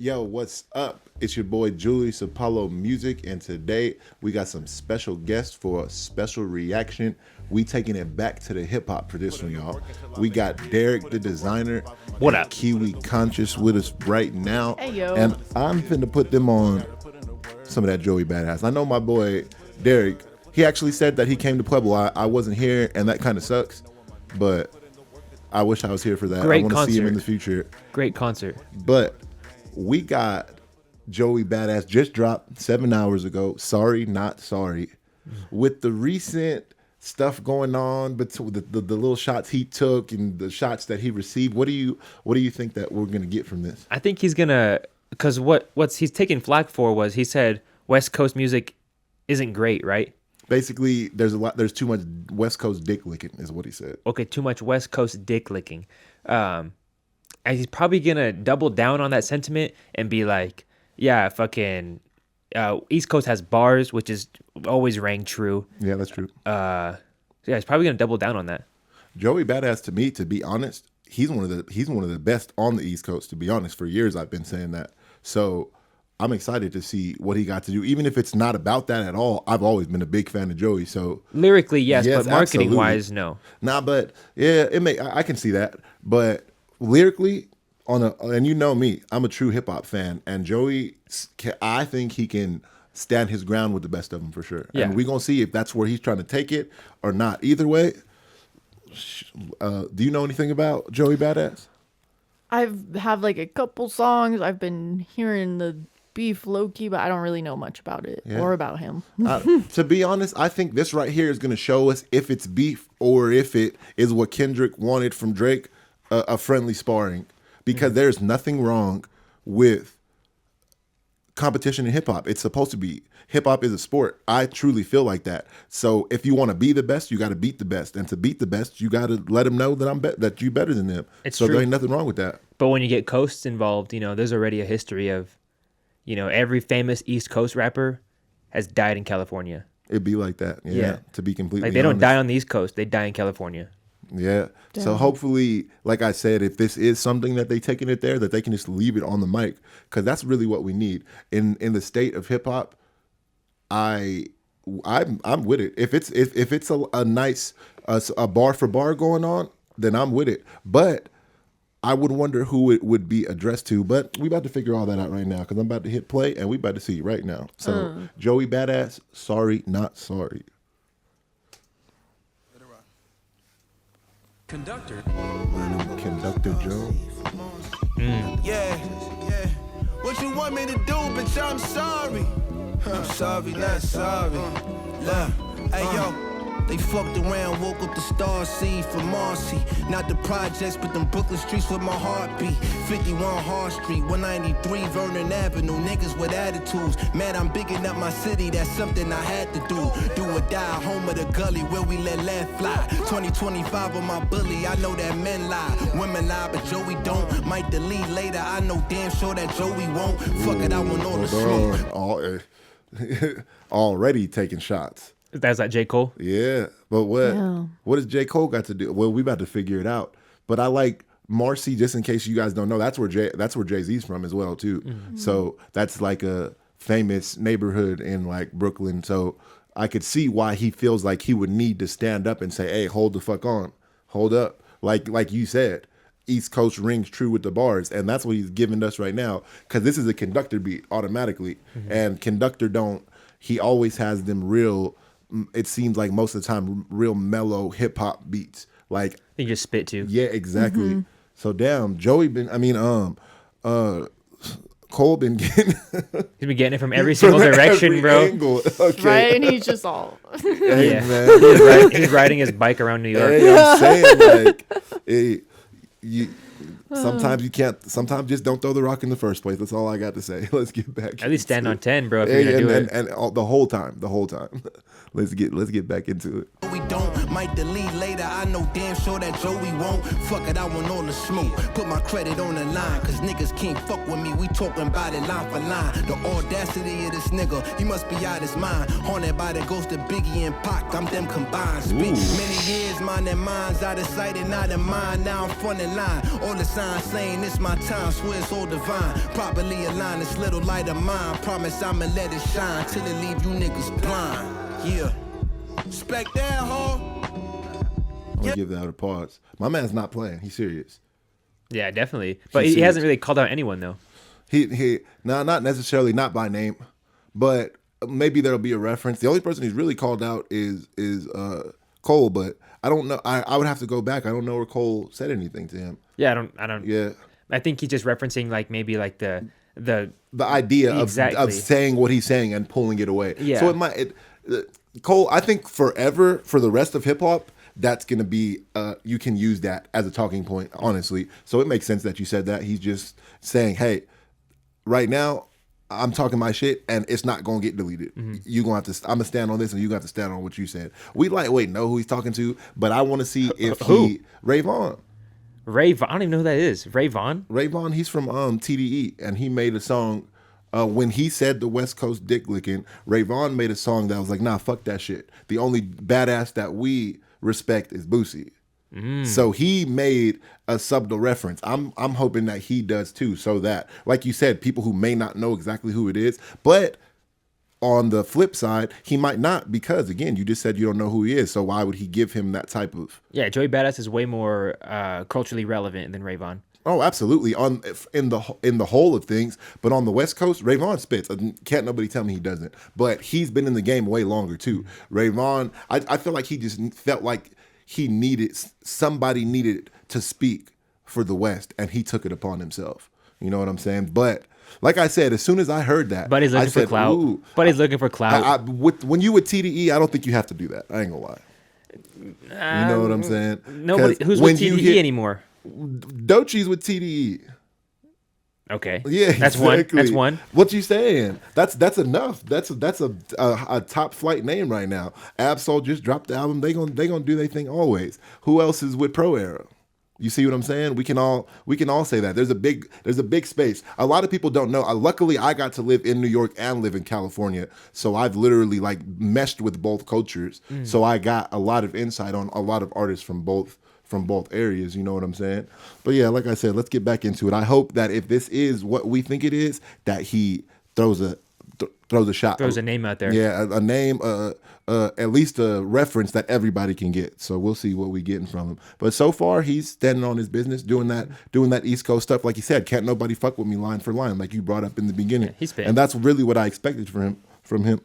Yo, what's up? It's your boy Julius Apollo Music, and today we got some special guests for a special reaction. We taking it back to the hip hop tradition, y'all. We got Deryk, the designer, what up? Kiwi Conscious with us right now. Hey, yo. And I'm finna put them on some of that JOEY Badass. I know my boy Deryk, he actually said that he came to Pueblo. I wasn't here, and that kind of sucks, but I wish I was here for that. Great I want to see him in the concert. future. Great concert. But we got JOEY Badass just dropped 7 hours ago. Sorry, not sorry. With the recent stuff going on, between the little shots he took and the shots that he received, what do you think that we're gonna get from this? I think he's gonna, because what's he's taking flack for was he said West Coast music isn't great, right? Basically, there's too much West Coast dick licking, is what he said. Okay, too much West Coast dick licking. And he's probably gonna double down on that sentiment and be like, yeah, fucking East Coast has bars, which is always rang true. Yeah, that's true. Yeah, he's probably gonna double down on that. JOEY Badass, to me, to be honest, he's one of the best on the East Coast. To be honest, for years I've been saying that. So I'm excited to see what he got to do, even if it's not about that at all. I've always been a big fan of JOEY. So Lyrically, yes, but marketing absolutely. wise, no. Nah, but yeah, I can see that. But lyrically, and you know me, I'm a true hip hop fan, and JOEY, I think he can stand his ground with the best of them for sure. Yeah. And we're gonna see if that's where he's trying to take it or not. Either way, do you know anything about JOEY Badass? I've have like a couple songs. I've been hearing the beef low key, but I don't really know much about it or about him. To be honest, I think this right here is gonna show us if it's beef or if it is what Kendrick wanted from Drake, a friendly sparring. Because there's nothing wrong with competition in hip hop. It's supposed to be. Hip hop is a sport. I truly feel like that. So if you want to be the best, you got to beat the best, and to beat the best, you got to let them know that that you better than them. It's so true. there ain't nothing wrong with that. But when you get coasts involved, there's already a history of, every famous East Coast rapper has died in California. It'd be like that. Yeah. To be completely like they don't honest. die on the East Coast, they die in California. Yeah. Damn. So hopefully, like I said, if this is something that they taking it there, that they can just leave it on the mic, because that's really what we need in the state of hip hop. I'm with it. If it's a nice a bar for bar going on, then I'm with it. But I would wonder who it would be addressed to. But we about to figure all that out right now, because I'm about to hit play and we about to see it right now. So JOEY Badass, sorry, not sorry. Conductor Joe. Yeah. What you want me to do, bitch? I'm sorry. I'm sorry, not sorry. Look, hey yo. They fucked around, woke up the star scene for Marcy. Not the projects, but them Brooklyn streets with my heartbeat. 51 Hart Street, 193 Vernon Avenue. Niggas with attitudes. Man, I'm bigging up my city, that's something I had to do. Do or die, home of the gully where we let fly. 2025 on my bully, I know that men lie. Women lie, but JOEY don't. Might delete later, I know damn sure that JOEY won't. Fuck it, I want all the smoke. Already taking shots. That's like J. Cole? Yeah, but what does J. Cole got to do? Well, we about to figure it out. But I like Marcy, just in case you guys don't know, that's where Jay-Z's from as well too. Mm-hmm. So that's like a famous neighborhood in like Brooklyn. So I could see why he feels like he would need to stand up and say, "Hey, hold the fuck on, hold up." Like you said, East Coast rings true with the bars, and that's what he's giving us right now. Because this is a Conductor beat automatically, and Conductor he always has them real. It seems like most of the time, real mellow hip hop beats. Like They just spit too. Yeah, exactly. So damn, JOEY Cole been getting. He's been getting it from every single direction, every bro. Angle. Okay. Right? And he's just all. Hey, Yeah. man. He's riding his bike around New York. Hey, I'm saying like, sometimes you can't. Sometimes just don't throw the rock in the first place. That's all I got to say. Let's get back. At least stand into on it. 10, bro, if you're gonna do it. And the whole time. Let's get back into it. We don't, might delete later, I know damn sure that JOEY won't. Fuck it, I want all the smoke. Put my credit on the line, cause niggas can't fuck with me. We talking about it line for line. The audacity of this nigga, he must be out his mind. Haunted by the ghost of Biggie and Pac, I'm them combined. Speak many years, mind and minds out of sight and out of mind. Now I'm front in line. All the signs saying it's my time, swear it's all divine. Properly aligned, this little light of mine. Promise I'ma let it shine till it leave you niggas blind. Yeah. Respect that, ho. I'm gonna give that a pause. My man's not playing. He's serious. Yeah, definitely. But he hasn't really called out anyone though. No, not necessarily, not by name, but maybe there'll be a reference. The only person he's really called out is Cole, but I don't know. I would have to go back. I don't know where Cole said anything to him. Yeah, I don't. Yeah, I think he's just referencing like maybe like the idea exactly. of saying what he's saying and pulling it away. Yeah. So Cole, I think forever for the rest of hip hop, that's gonna be you can use that as a talking point, honestly. So it makes sense that you said that. He's just saying, hey, right now I'm talking my shit and it's not gonna get deleted. Mm-hmm. You gonna have to. I'm gonna stand on this, and you gonna have to stand on what you said. We lightweight know who he's talking to, but I want to see if Ray Vaughn. I don't even know who that is. Ray Vaughn. Ray Vaughn. He's from TDE, and he made a song. When he said the West Coast dick licking, Ray Vaughn made a song that was like, nah, fuck that shit. The only badass that we respect is Boosie. So he made a subtle reference. I'm hoping that he does too, so that, like you said, people who may not know exactly who it is, but on the flip side, he might not, because again, you just said you don't know who he is, so why would he give him that type of... Yeah, Joey Badass is way more culturally relevant than Ray Vaughn. Oh, absolutely. In the whole of things, but on the West Coast, Ray Vaughn spits. Can't nobody tell me he doesn't. But he's been in the game way longer too. Ray Vaughn, I feel like he just felt like somebody needed to speak for the West, and he took it upon himself. You know what I'm saying? But like I said, as soon as I heard that, but he's looking for clout. Ooh, But he's looking for clout. When you with TDE, I don't think you have to do that. I ain't gonna lie. You know what I'm saying? Nobody who's with TDE anymore. Doechie's with TDE. Okay. Yeah, that's exactly. That's one. What you saying? That's enough. That's a top flight name right now. Absol just dropped the album. They gonna do their thing always. Who else is with Pro Era? You see what I'm saying? We can all say that. There's a big space. A lot of people don't know. Luckily, I got to live in New York and live in California, so I've literally like meshed with both cultures. So I got a lot of insight on a lot of artists from both areas, you know what I'm saying? But yeah, like I said, let's get back into it. I hope that if this is what we think it is, that he throws a shot. Throws a name out there. Yeah, a name, at least a reference that everybody can get. So we'll see what we getting from him. But so far, he's standing on his business, doing that East Coast stuff. Like he said, can't nobody fuck with me line for line, like you brought up in the beginning. Yeah, he's been. And that's really what I expected from him.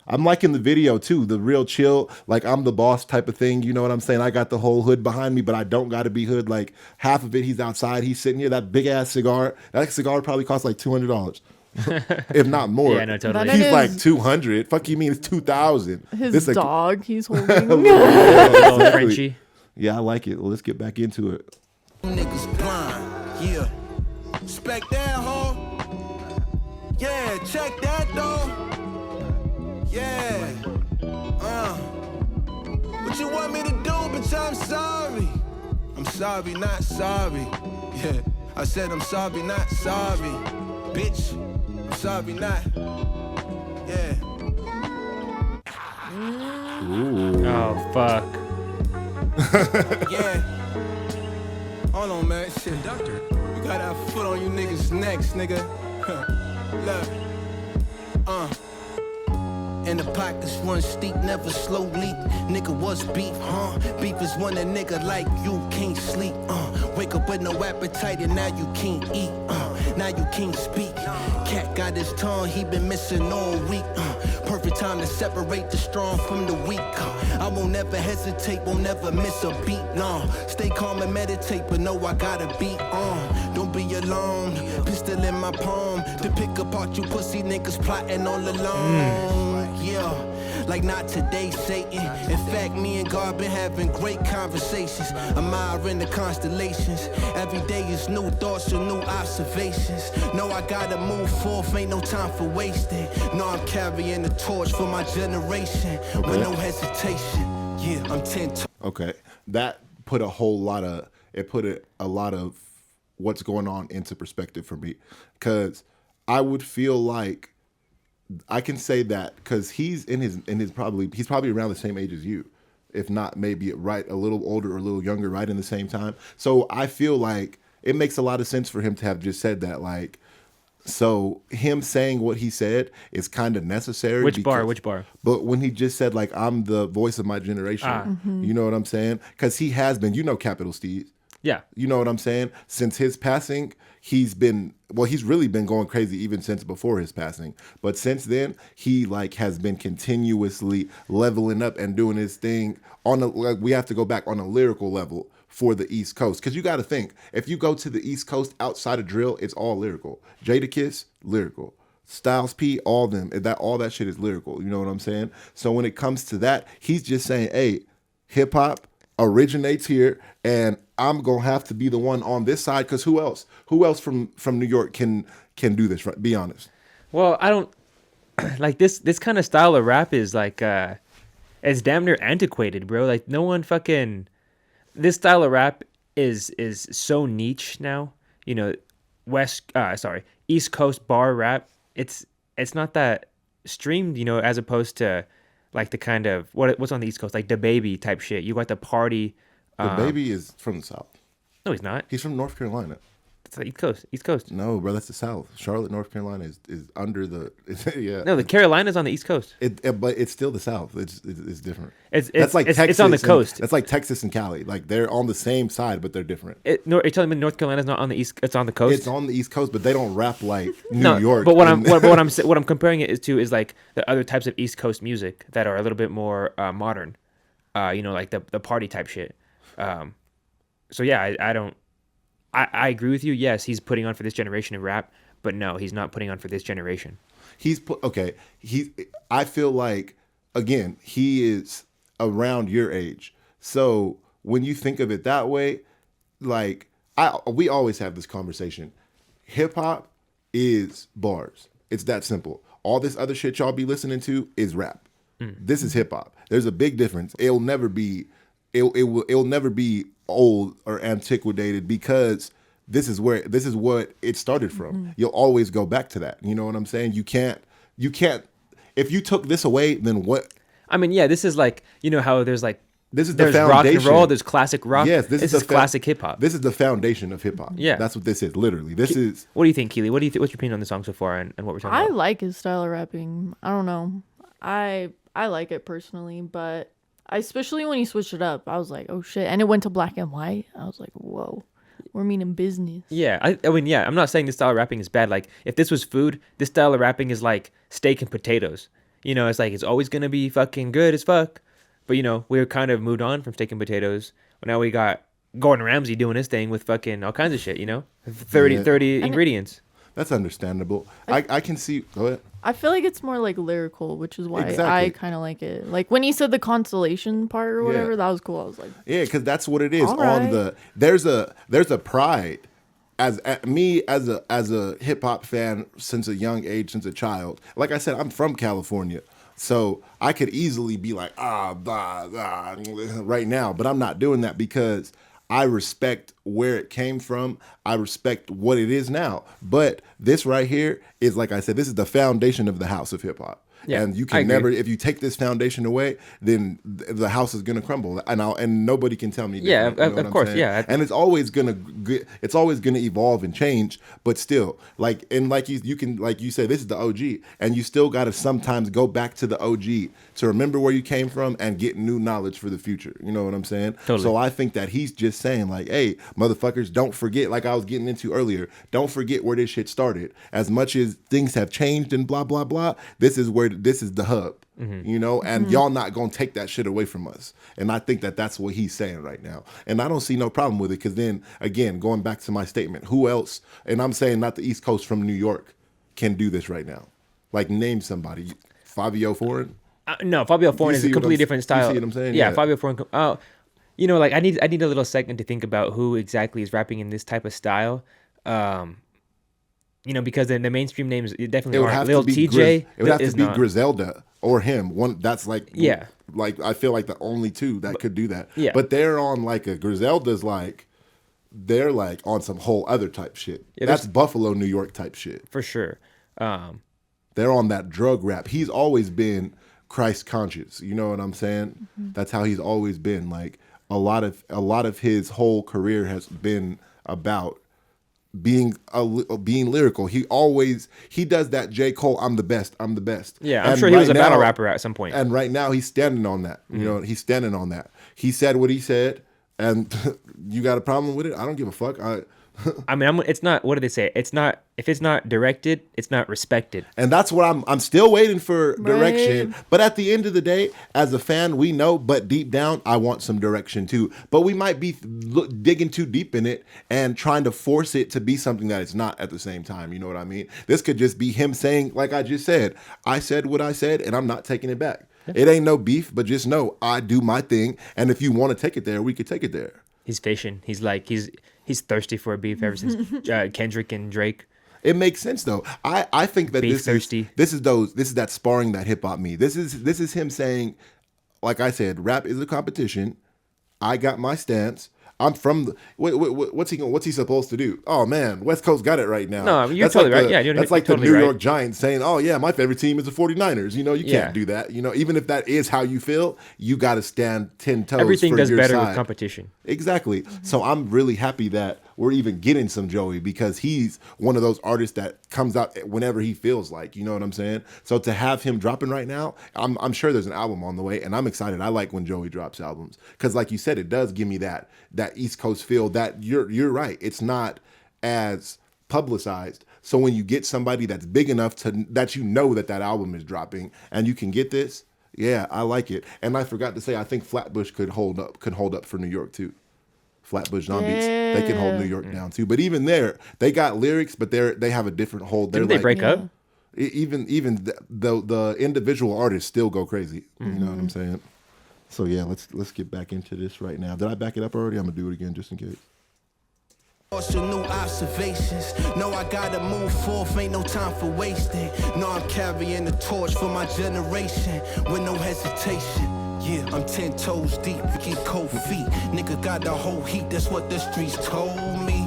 I'm liking the video too, the real chill, like I'm the boss type of thing. You know what I'm saying? I got the whole hood behind me, but I don't got to be hood. Like half of it, he's outside. He's sitting here, that big ass cigar. That cigar probably costs like $200, if not more. Yeah, no, totally. He's like 200. Fuck you mean it's 2,000? His dog he's holding. Little Frenchie. Yeah, I like it. Well, let's get back into it. Niggas blind, yeah. Respect that, ho. Yeah, check that though. Yeah. What you want me to do, bitch? I'm sorry. I'm sorry, not sorry. Yeah. I said I'm sorry, not sorry. Bitch. I'm sorry, not. Yeah. Ooh. Oh, fuck. Yeah. Hold on, man. Shit. Doctor. We got our foot on you niggas' necks, nigga. Look. And the pockets run steep, never slow leak. Nigga, what's beef, huh? Beef is when a nigga like you can't sleep, Wake up with no appetite and now you can't eat, Now you can't speak. Cat got his tongue, he been missing all week, Perfect time to separate the strong from the weak, I won't never hesitate, won't never miss a beat, no. Stay calm and meditate, but know I gotta beat on. Don't be alone, pistol in my palm. To pick apart you pussy niggas plotting all alone. Yeah, like not today, Satan. In fact, me and God been having great conversations. Admiring the constellations. Every day is new thoughts and new observations. No, I gotta move forth, ain't no time for wasting. No, I'm carrying the torch for my generation. Okay. With no hesitation. Yeah, I'm 10 Okay, that put a lot of what's going on into perspective for me, because I would feel like I can say that because he's probably around the same age as you, if not maybe right a little older or a little younger, right in the same time. So I feel like it makes a lot of sense for him to have just said that. Like, so him saying what he said is kind of necessary. Which bar? But when he just said, like, I'm the voice of my generation, you know what I'm saying? Because he has been, Capital Steve. Yeah. You know what I'm saying? Since his passing, he's really been going crazy even since before his passing. But since then, he like has been continuously leveling up and doing his thing we have to go back on a lyrical level for the East Coast. Because you got to think, if you go to the East Coast outside of drill, it's all lyrical. Jadakiss, lyrical. Styles P, all that shit is lyrical. You know what I'm saying? So when it comes to that, he's just saying, hey, hip hop originates here, and I'm gonna have to be the one on this side, because who else from New York can do this, right? Be honest. Well, I don't like this kind of style of rap is like it's damn near antiquated, bro. Like no one fucking, this style of rap is so niche now. East Coast bar rap, it's not that streamed, as opposed to like the kind of what's on the East Coast, like the baby type shit. You got the party. The baby is from the South. No, he's not. He's from North Carolina. It's the East Coast. No, bro, that's the South. Charlotte, North Carolina is under the yeah. No, the Carolinas on the East Coast. But it's still the South. It's different. That's like Texas. It's on the coast. That's like Texas and Cali. Like they're on the same side, but they're different. You're telling me North Carolina's not on the East? It's on the coast. It's on the East Coast, but they don't rap like New York. But what I'm comparing it to is like the other types of East Coast music that are a little bit more modern. Like the party type shit. So yeah, I agree with you. Yes, he's putting on for this generation of rap, but no, he's not putting on for this generation. I feel like, again, he is around your age. So when you think of it that way, like we always have this conversation. Hip hop is bars. It's that simple. All this other shit y'all be listening to is rap. This is hip hop. There's a big difference. It'll never be old or antiquated, because this is what it started from. You'll always go back to that. You know what I'm saying? You can't if you took this away, then what? I mean, yeah, this is like, how there's like, this is the there's foundation. Rock and roll, there's classic rock. Yes, this is classic hip hop. This is the foundation of hip hop. Yeah, that's what this is. Literally, this is. What do you think, Keely? What's your opinion on the song so far and what we're talking about? I like his style of rapping. I don't know. I like it personally, but especially when he switched it up, I was like, oh shit. And it went to black and white. I was like, whoa, we're meaning business. Yeah. I mean, yeah, I'm not saying this style of rapping is bad. Like, if this was food, this style of rapping is like steak and potatoes. It's like, it's always going to be fucking good as fuck. But, we're kind of moved on from steak and potatoes. But now we got Gordon Ramsay doing his thing with fucking all kinds of shit, 30 ingredients. That's understandable. I can see. Go ahead. I feel like it's more like lyrical, which is why Exactly. I kind of like it. Like when he said the constellation part or whatever, that was cool. I was like, yeah, because that's what it is. All right. There's a pride as a hip hop fan since a young age, since a child. Like I said, I'm from California, so I could easily be like blah, blah, right now, but I'm not doing that because I respect where it came from. I respect what it is now. But this right here is, like I said, this is the foundation of the house of hip hop. Yeah, and you can never, if you take this foundation away, then the house is going to crumble, and nobody can tell me different. Yeah, of course, yeah. And it's always going to evolve and change. But still, like you said, this is the OG, and you still got to sometimes go back to the OG to remember where you came from and get new knowledge for the future. You know what I'm saying? Totally. So I think that he's just saying, like, hey, motherfuckers, don't forget, like I was getting into earlier, don't forget where this shit started. As much as things have changed and blah blah blah, this is the hub, and y'all not gonna take that shit away from us. And I think that that's what he's saying right now. And I don't see no problem with it, because then again, going back to my statement, who else? And I'm saying not the East Coast from New York can do this right now. Like, name somebody. Fabio Foreign? No, Fabio Foreign is a completely different style. You see what I'm saying? Yeah, Fabio Foreign. Like I need a little second to think about who exactly is rapping in this type of style. Because the mainstream names definitely aren't. Lil TJ. It would have to be Griselda or him. One that's like, yeah. Like, I feel like the only two that could do that. Yeah. But they're on like a Griselda's like, they're like on some whole other type shit. Yeah, that's Buffalo, New York type shit. For sure. They're on that drug rap. He's always been Christ conscious. You know what I'm saying? Mm-hmm. That's how he's always been. Like, a lot of his whole career has been about being lyrical. He does that J. Cole, I'm the best. Yeah, I'm sure he was a battle rapper at some point. And right now he's standing on that. You know, he's standing on that. He said what he said, and you got a problem with it? I don't give a fuck. I mean, it's not. What do they say? It's not. If it's not directed, it's not respected. And that's what I'm still waiting for direction. But at the end of the day, as a fan, we know. But deep down, I want some direction too. But we might be digging too deep in it and trying to force it to be something that it's not at the same time. You know what I mean? This could just be him saying, like I just said, I said what I said, and I'm not taking it back. Yeah. It ain't no beef, but just know I do my thing. And if you want to take it there, we could take it there. He's fishing. He's like he's thirsty for a beef ever since Kendrick and Drake. It makes sense though. I think that this is that sparring that hip hop me. This is him saying, like I said, rap is a competition. I got my stance. I'm from what's he supposed to do? Oh man, West Coast got it right now. No, you're totally right. Yeah, that's like the New York Giants saying, "Oh yeah, my favorite team is the 49ers." You know, you can't do that. You know, even if that is how you feel, you got to stand 10 toes. Everything does better side. with competition. Exactly. So I'm really happy that we're even getting some Joey, because he's one of those artists that comes out whenever he feels like, you know what I'm saying? So to have him dropping right now, I'm sure there's an album on the way, and I'm excited. I like when Joey drops albums, because like you said, it does give me that East Coast feel that you're right. It's not as publicized. So when you get somebody that's big enough that you know that album is dropping and you can get this, yeah, I like it. And I forgot to say, I think Flatbush could hold up for New York too. Flatbush Zombies, they can hold New York down too. But even there, they got lyrics, but they have a different hold. Didn't they break up? Even the individual artists still go crazy. You know what I'm saying? So yeah, let's get back into this right now. Did I back it up already? I'm gonna do it again just in case. Some new observations. No, I gotta move forth, ain't no time for wasting. No, I'm carrying the torch for my generation with no hesitation. Yeah, I'm 10 toes deep, keep cold feet. Nigga got the whole heat, that's what the streets told me.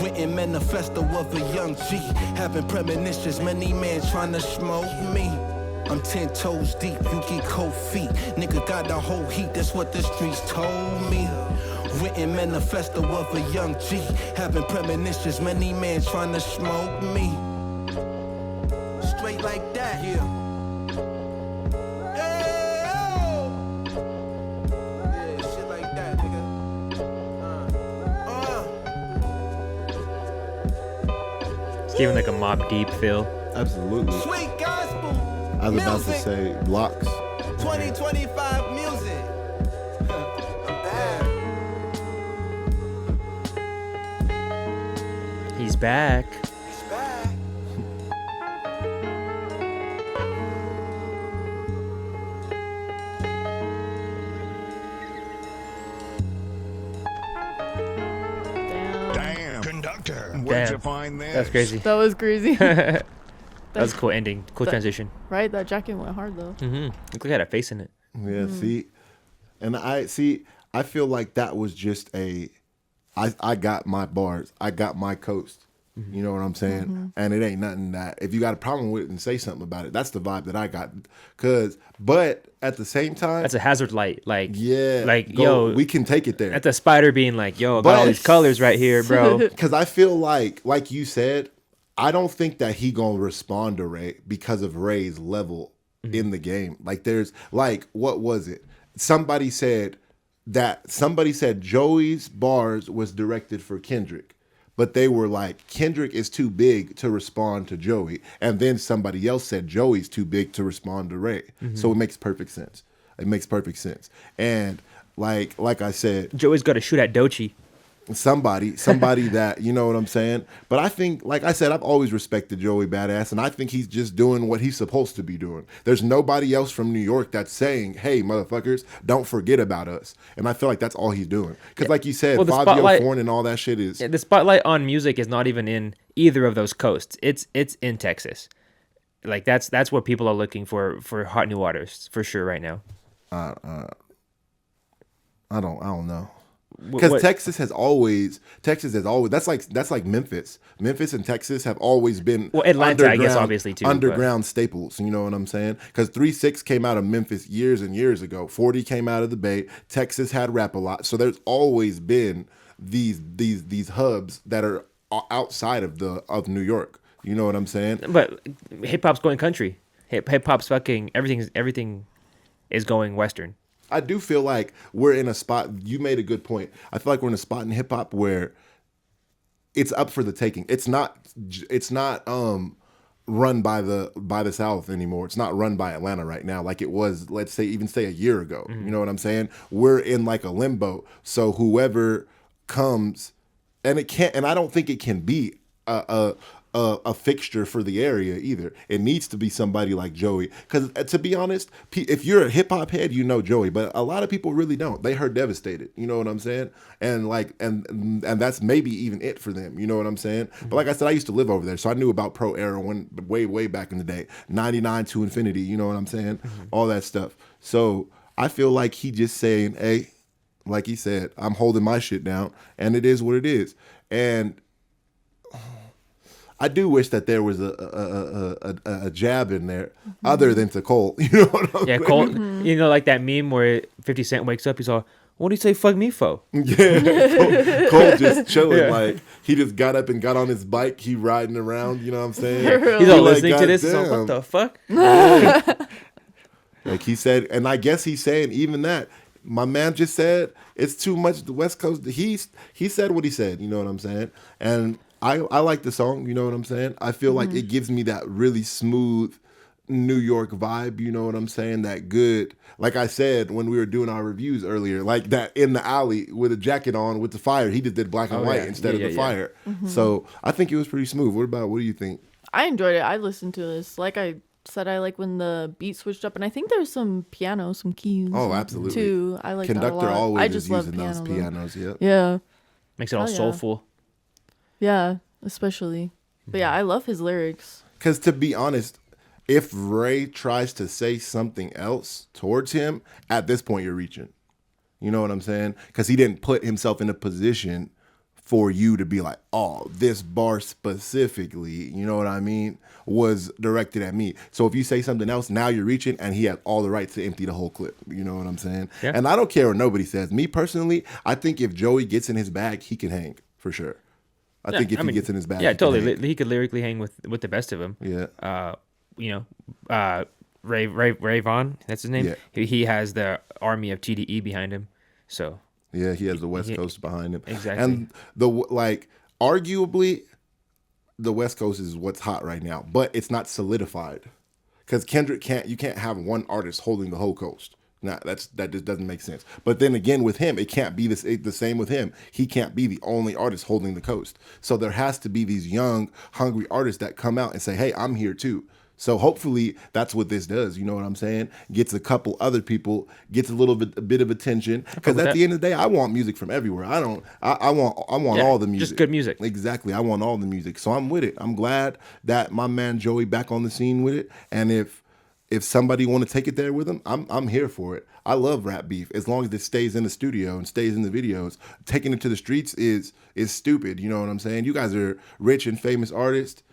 Written manifesto of a young G, having premonitions, many men trying to smoke me. I'm 10 toes deep, you get cold feet. Nigga got the whole heat, that's what the streets told me. Written manifesto of a young G, having premonitions, many men trying to smoke me. Straight like that, yeah. Giving like a Mobb Deep feel. Absolutely. Sweet gospel. I was about to say blocks. 2025 music. I'm back. He's back. He's back. Damn. Conductor. Where'd you find this? That's crazy. That was crazy. That was a cool ending. Cool transition. Right? That jacket went hard though. Looked like I had a face in it. Yeah, see? And I feel like that was just I got my bars. I got my coast. You know what I'm saying? And it ain't nothing that, if you got a problem with it, and say something about it. That's the vibe that I got. But at the same time, that's a hazard light. Like, yeah, like, yo, we can take it there. That's a spider being like, yo, I got all these colors right here, bro. Because I feel like you said, I don't think that he gonna respond to Ray because of Ray's level in the game. Like, there's like, what was it? Somebody said Joey's bars was directed for Kendrick. But they were like, Kendrick is too big to respond to Joey. And then somebody else said Joey's too big to respond to Ray. So it makes perfect sense. It makes perfect sense. And like I said, Joey's got to shoot at Doechii. Somebody that, you know what I'm saying? But I think, like I said, I've always respected Joey Badass, and I think he's just doing what he's supposed to be doing. There's nobody else from New York that's saying, hey, motherfuckers, don't forget about us. And I feel like that's all he's doing. Because like you said, Fabio Foreign and all that shit is... Yeah, the spotlight on music is not even in either of those coasts. It's in Texas. Like, that's what people are looking for hot new waters, for sure, right now. I don't know. Because Texas has always that's like Memphis. Memphis and Texas have always been Atlanta, I guess, obviously too, underground staples. You know what I'm saying? Because 3-6 came out of Memphis years and years ago. 40 came out of the Bay. Texas had rap a lot, so there's always been these hubs that are outside of New York. You know what I'm saying? But hip hop's going country. Hip hop's fucking everything is going Western. I do feel like we're in a spot. You made a good point. I feel like we're in a spot in hip hop where it's up for the taking. It's not run by the South anymore. It's not run by Atlanta right now like it was, let's say, even a year ago. Mm-hmm. You know what I'm saying? We're in like a limbo. So whoever comes, and I don't think it can be a fixture for the area either. It needs to be somebody like Joey. Because to be honest, if you're a hip hop head, you know Joey. But a lot of people really don't. They heard Devastated. You know what I'm saying? And like, and that's maybe even it for them. You know what I'm saying? Mm-hmm. But like I said, I used to live over there, so I knew about Pro Era way back in the day. 99 to Infinity. You know what I'm saying? Mm-hmm. All that stuff. So I feel like he just saying, hey, like he said, I'm holding my shit down, and it is what it is. And I do wish that there was a jab in there other than to Cole. You know what I'm saying? Cole, you know, like that meme where 50 Cent wakes up, he's all, what do you say fuck me for? Yeah, Cole just chilling. Like, he just got up and got on his bike. He riding around, you know what I'm saying? He's all listening to this, he's all, what the fuck? Like he said, and I guess he's saying even that. My man just said, it's too much the West Coast. He said what he said, you know what I'm saying? And I like the song, you know what I'm saying? I feel like it gives me that really smooth New York vibe, you know what I'm saying? That good, like I said when we were doing our reviews earlier, like that in the alley with a jacket on with the fire. He just did black and white instead of the fire. Mm-hmm. So I think it was pretty smooth. What do you think? I enjoyed it. I listened to this. Like I said, I like when the beat switched up, and I think there's some piano, some keys. Oh, absolutely. Too. I like Conductor that a lot. Always I just is love using those pianos. Yep. Yeah. Makes it all soulful. Yeah, especially. But yeah, I love his lyrics. Because to be honest, if Ray tries to say something else towards him, at this point you're reaching. You know what I'm saying? Because he didn't put himself in a position for you to be like, oh, this bar specifically, you know what I mean, was directed at me. So if you say something else, now you're reaching, and he has all the right to empty the whole clip. You know what I'm saying? Yeah. And I don't care what nobody says. Me personally, I think if Joey gets in his bag, he can hang for sure. I think if he gets in his bag, yeah, totally. He could lyrically hang with the best of them. Yeah. You know, Ray Vaughn, that's his name. Yeah. He has the army of TDE behind him. So yeah, he has the West Coast behind him. Exactly. And arguably, the West Coast is what's hot right now, but it's not solidified. Because Kendrick you can't have one artist holding the whole coast. Nah, that just doesn't make sense. But then again, with him, it can't be the same with him. He can't be the only artist holding the coast. So there has to be these young, hungry artists that come out and say, hey, I'm here too. So hopefully that's what this does. You know what I'm saying? Gets a couple other people, gets a bit of attention. Because at the end of the day, I want music from everywhere. I want all the music. Just good music. Exactly. I want all the music. So I'm with it. I'm glad that my man Joey back on the scene with it. And if somebody want to take it there with him, I'm here for it. I love rap beef as long as it stays in the studio and stays in the videos. Taking it to the streets is stupid. You know what I'm saying? You guys are rich and famous artists.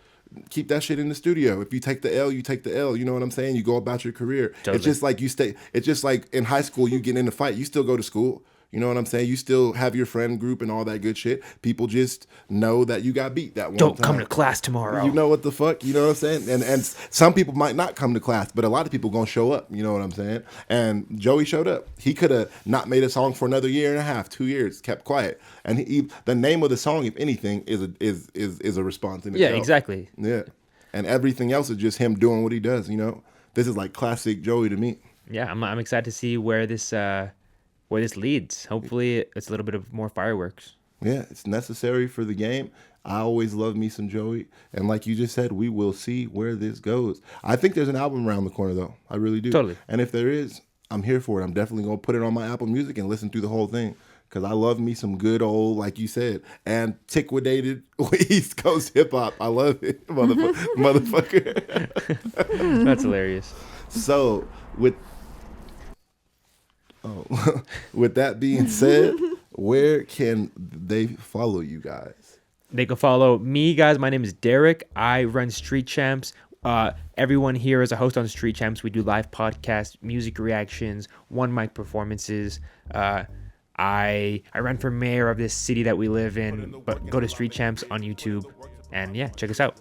Keep that shit in the studio. If you take the L, you take the L. You know what I'm saying? You go about your career. Totally. It's just like it's just like in high school, you get in a fight, you still go to school. You know what I'm saying? You still have your friend group and all that good shit. People just know that you got beat that one time. Don't come to class tomorrow. You know what the fuck? You know what I'm saying? And some people might not come to class, but a lot of people gonna show up. You know what I'm saying? And Joey showed up. He could have not made a song for another year and a half, 2 years, kept quiet. And the name of the song, if anything, is a response in itself. Yeah, exactly. Yeah, and everything else is just him doing what he does. You know, this is like classic Joey to me. Yeah, I'm excited to see where this leads. Hopefully it's a little bit of more fireworks. Yeah, it's necessary for the game. I always love me some Joey. And like you just said, we will see where this goes. I think there's an album around the corner, though. I really do. Totally. And if there is, I'm here for it. I'm definitely going to put it on my Apple Music and listen through the whole thing. Because I love me some good old, like you said, antiquated East Coast hip-hop. I love it, motherfucker. That's hilarious. So, with that being said, where can they follow you guys? They can follow me, guys. My name is Deryk. I run Street Champs. Everyone here is a host on Street Champs. We do live podcasts, music reactions, one mic performances. I ran for mayor of this city that we live in. But go to Street Champs on YouTube, and yeah, check us out.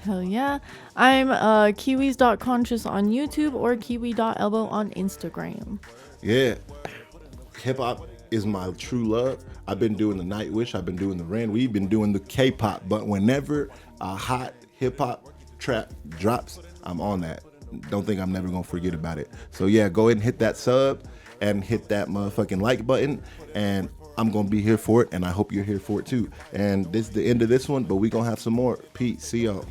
Hell yeah. I'm kiwis.conscious on YouTube or kiwi.elbow on Instagram. Yeah. Hip hop is my true love. I've been doing the Nightwish. I've been doing the Ren. We've been doing the K-pop. But whenever a hot hip hop track drops, I'm on that. Don't think I'm never going to forget about it. So yeah, go ahead and hit that sub and hit that motherfucking like button. And I'm going to be here for it. And I hope you're here for it too. And this is the end of this one, but we going to have some more. Peace. See y'all.